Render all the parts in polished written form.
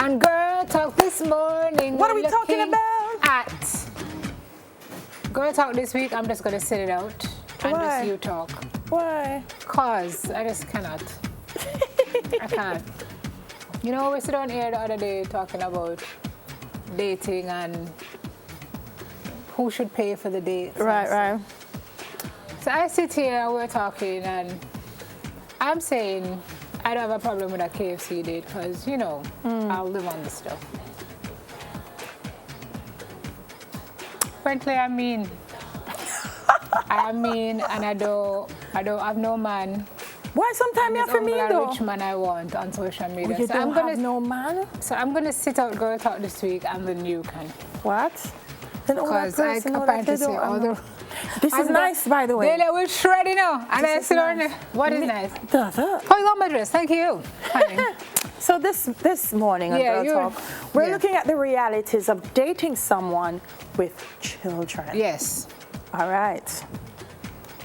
And Girl Talk this morning. What are we talking about? At Girl Talk this week, I'm just going to sit it out and Why? just you talk. Why? Cause I just cannot. I can't. You know, we sit down here the other day talking about dating and who should pay for the dates. Right. So I sit here and we're talking and I'm saying I don't have a problem with a KFC date because, you know, I'll live on the stuff. Frankly, I mean, and I don't have no man. Why sometimes you have for me though? Rich man I want on social media. You don't have no man? So I'm gonna sit out Girl Talk this week and then you can. What? Then because I apparently say all the... This is nice, by the way. They will shred, you know. And I sit on it. What is nice? Oh, you got my dress. Thank you. So this morning on Girl Talk, we're looking at the realities of dating someone with children. Yes. All right.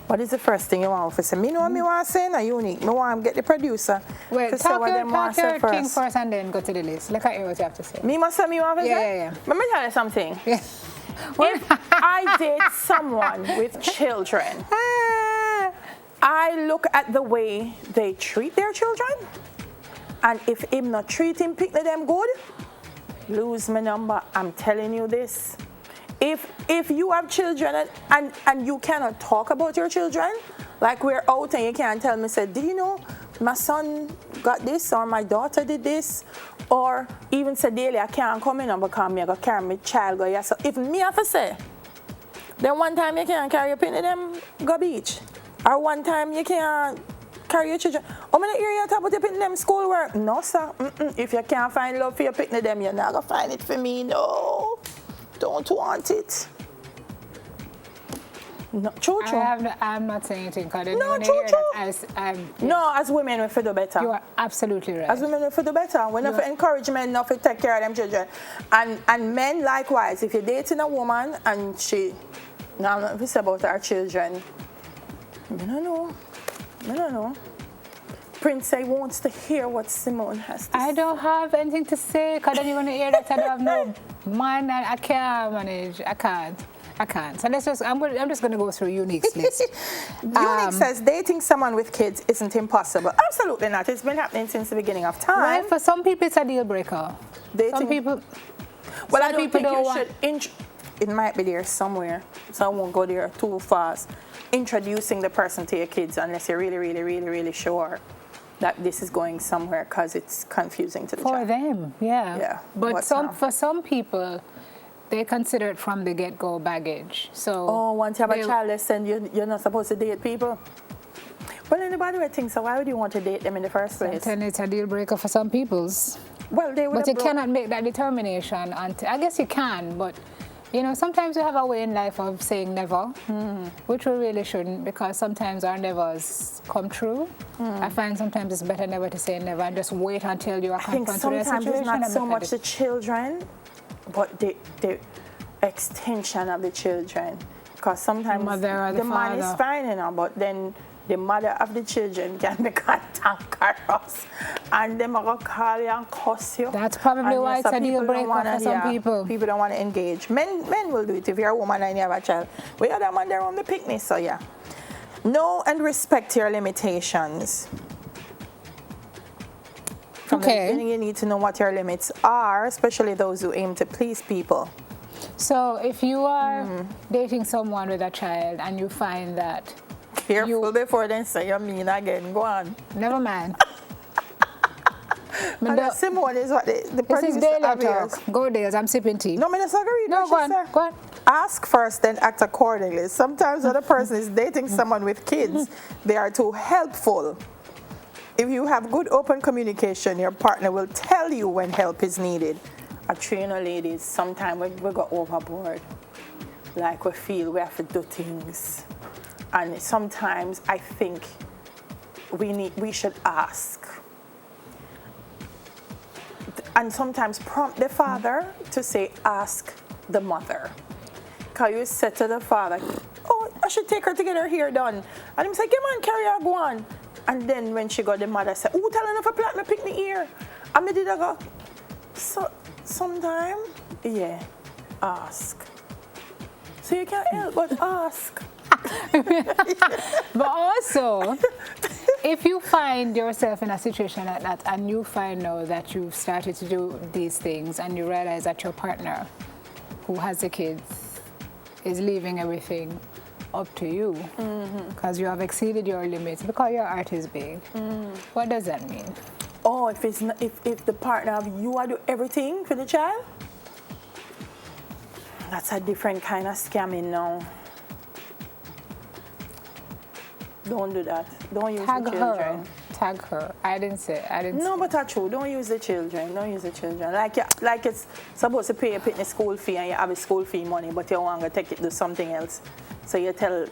What is the first thing you want to say? Me know what me want to say, no unique. Me want to get the producer to say what them want to say first. King first and then go to the list. Look at you what you have to say. Me must say me want to say? Yeah. Let me tell you something. Yeah. If I date someone with children, I look at the way they treat their children, and if him not treating picking them good, lose my number. I'm telling you this. If you have children and you cannot talk about your children, like we're out and you can't tell me, say, did you know my son got this or my daughter did this? Or even say daily, I can't come in because I got carry my child go here. So if me have to say, then one time you can't carry your pin to them go beach. Or one time you can't carry your children. I'm going to hear you talk about your pin to them schoolwork. No, sir. If you can't find love for your pin to them, you're not going to find it for me. No. Don't want it. No, true. I'm not saying anything because no, true. No, as women, we feel do better. You are absolutely right. As women, we feel do better. We not encourage men not to take care of them children. And men likewise. If you're dating a woman and she, now I'm not going to say about her children, I don't know. Prince say wants to hear what Simone has to say. I don't have anything to say because then you're going to hear that I don't have no man and I can't manage. I can't. So I'm just going to go through Unique's list. Unique says dating someone with kids isn't impossible. Absolutely not. It's been happening since the beginning of time. Right, for some people it's a deal breaker. Some people it might be there somewhere, so I won't go there too fast. Introducing the person to your kids unless you're really, really, really, really sure that this is going somewhere because it's confusing to the child. For them, yeah. But for some people, they consider it from the get-go baggage. So once you have a child, listen, you're not supposed to date people. Well, anybody would think so. Why would you want to date them in the first place? Then it's a deal breaker for some people's. Well, but you cannot make that determination until I guess you can, but. You know, sometimes we have a way in life of saying never, which we really shouldn't because sometimes our nevers come true. I find sometimes it's better never to say never and just wait until you are confronted with a situation. I think sometimes it's not so much the children, but the extension of the children. Because sometimes the man is fine, you know, but then the mother of the children can be cantankerous and them are going to call you and cuss you. That's probably why it's a deal breaker for some people. People don't want to engage. Men will do it if you're a woman and you have a child. We other man, they're on the picnic, so yeah. Know and respect your limitations. From the beginning, you need to know what your limits are, especially those who aim to please people. So if you are dating someone with a child and you find that careful before then say you mean again. Go on. Never mind. Simone is what the this is daily talk. Go Dales, I'm sipping tea. No, I disagree. No, go on. Ask first, then act accordingly. Sometimes when a person is dating someone with kids, they are too helpful. If you have good open communication, your partner will tell you when help is needed. I train ladies, sometimes we go overboard. Like we feel we have to do things. And sometimes I think we should ask. And sometimes prompt the father to say, ask the mother. Because you said to the father, oh, I should take her to get her hair done. And he say, come on, carry her, go on. And then when she got the mother said, oh, tell her if I plant my picnic here. And me did I go, So, sometime, yeah, ask. So you can't help but ask. But also, if you find yourself in a situation like that and you find out that you've started to do these things and you realize that your partner who has the kids is leaving everything up to you because you have exceeded your limits because your heart is big, what does that mean? Oh, if it's not, if the partner of you want to do everything for the child, that's a different kind of scamming now. Don't do that. Don't use the children. Tag her. I didn't say. No, but that's true. Don't use the children. Don't use the children. Like it's supposed to pay a pitney school fee and you have a school fee money, but you want to take it to something else. So you tell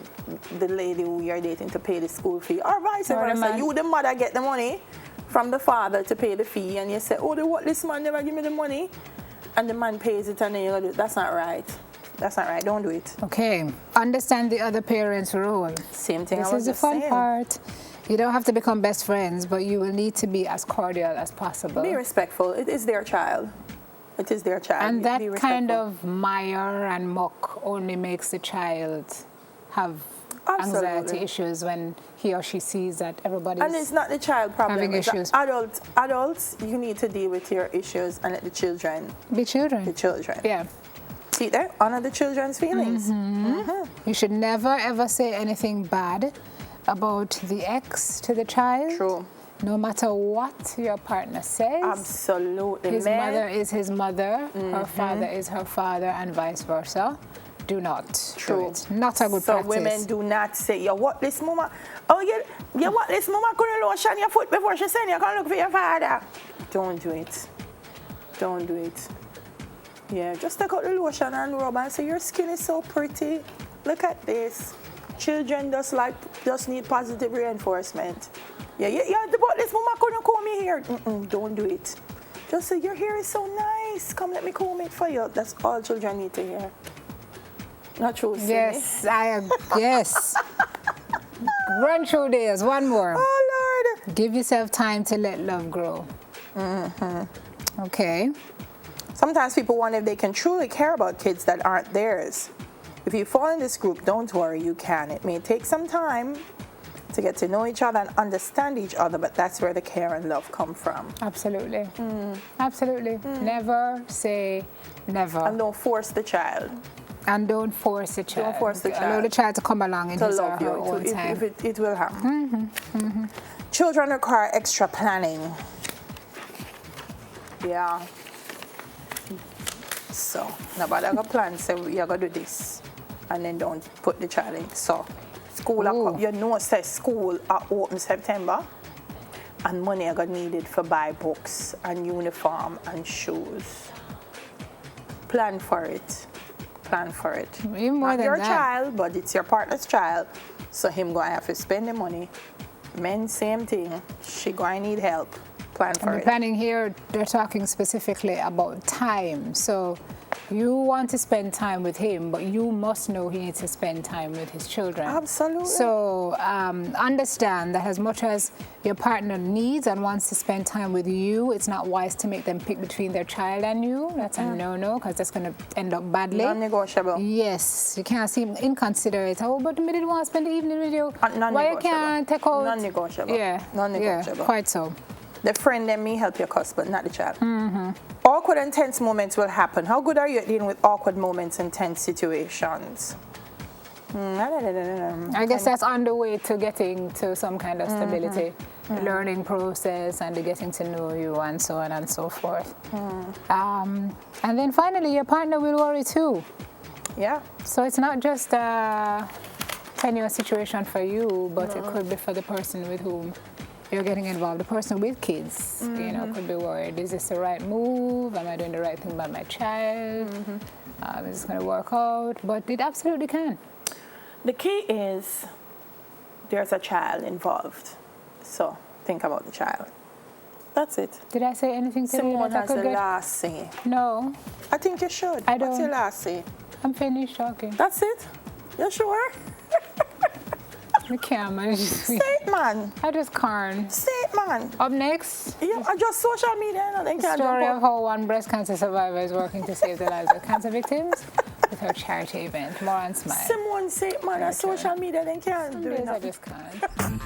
the lady who you're dating to pay the school fee, or vice versa. You, the mother, get the money from the father to pay the fee, and you say, oh, this man never give me the money, and the man pays it, and then you go do it. That's not right. That's not right. Don't do it. Okay. Understand the other parent's role. Same thing. This is the fun part. You don't have to become best friends, but you will need to be as cordial as possible. Be respectful. It is their child. It is their child. And that kind of mire and mock only makes the child have anxiety issues when he or she sees that everybody's and it's not the child problem. Having issues. Adults, you need to deal with your issues and let the children be children. The children. Yeah. See there? Honor the children's feelings. You should never ever say anything bad about the ex to the child. True. No matter what your partner says. Absolutely. His mother is his mother, her father is her father, and vice versa. Do not do it. Not a good practice. So women do not say, you what this mama? Oh, you what this mama couldn't lotion your foot before she send you come look for your father. Don't do it. Don't do it. Yeah, just take out the lotion and rub and say your skin is so pretty. Look at this. Children just need positive reinforcement. Yeah, but this mama couldn't comb me hair. Don't do it. Just say your hair is so nice. Come let me comb it for you. That's all children need to hear. Not true, Sydney? Yes, I am. Yes. Run through this. One more. Oh, Lord. Give yourself time to let love grow. Okay. Sometimes people wonder if they can truly care about kids that aren't theirs. If you fall in this group, don't worry, you can. It may take some time to get to know each other and understand each other, but that's where the care and love come from. Absolutely. Absolutely. Never say never. And don't force the child. And don't force the child. Don't force the child. Allow the child to come along in his or her own time. It will happen. Children require extra planning. Yeah. So, nobody got plan, say you're going to do this. And then don't put the child in. So, school, you know, says school are open September. And money are going to needed for buy books and uniform and shoes. Plan for it. Plan for it. Even more Not than your that. child, but it's your partner's child. So him going to have to spend the money. Men, same thing. She going to need help. Plan for it. Planning here, they're talking specifically about time. So you want to spend time with him, but you must know he needs to spend time with his children. Absolutely. So understand that as much as your partner needs and wants to spend time with you, it's not wise to make them pick between their child and you. That's a no-no, because that's going to end up badly. Non-negotiable. Yes, you can't seem inconsiderate. Oh, but we didn't want to spend the evening with you. Non-negotiable. Why you can't take out? Non-negotiable. Yeah. Non-negotiable. Yeah, quite so. The friend and me help your cuss, but not the child. Awkward and tense moments will happen. How good are you at dealing with awkward moments and tense situations? I guess that's on the way to getting to some kind of stability, learning process, and the getting to know you, and so on and so forth. And then finally, your partner will worry too. Yeah. So it's not just a tenuous situation for you, but it could be for the person with whom you're getting involved. The person with kids, you know, could be worried. Is this the right move? Am I doing the right thing by my child? Is this going to work out? But it absolutely can. The key is there's a child involved. So think about the child. That's it. Did I say anything today Someone that I has could the get? last say. No, I think you should. I What's your don't. last say? I'm finished talking. That's it? You sure? I can't manage to Say it, man. I just can't. Say it, man. Up next, Yeah, I just social media, you know, they can't story jump of up. how one breast cancer survivor is working to save the lives of cancer victims with her charity event. More on Smile. Someone say, man, on social media, they can't do Some days I nothing. just can't.